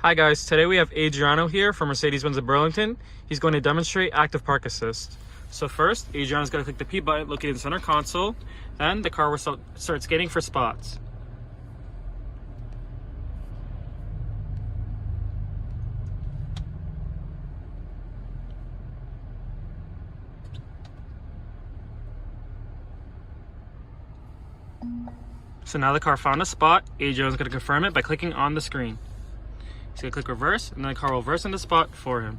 Hi guys, today we have Adriano here from Mercedes-Benz of Burlington. He's going to demonstrate active park assist. So first, Adriano's going to click the P button located in the center console, then the car will start scanning for spots. So now the car found a spot. Adriano's going to confirm it by clicking on the screen. He's going to click reverse, and then the car will reverse in the spot for him.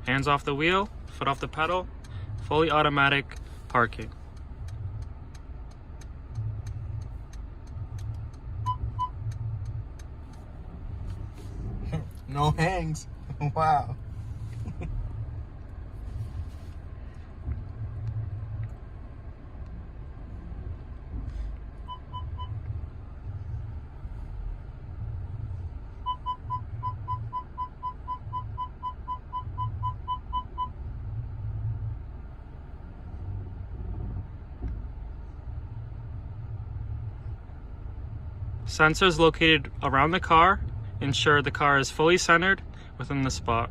Hands off the wheel, foot off the pedal, fully automatic parking. No hangs. Wow. Sensors located around the car ensure the car is fully centered within the spot.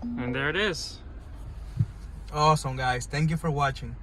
And there it is. Awesome, guys. Thank you for watching.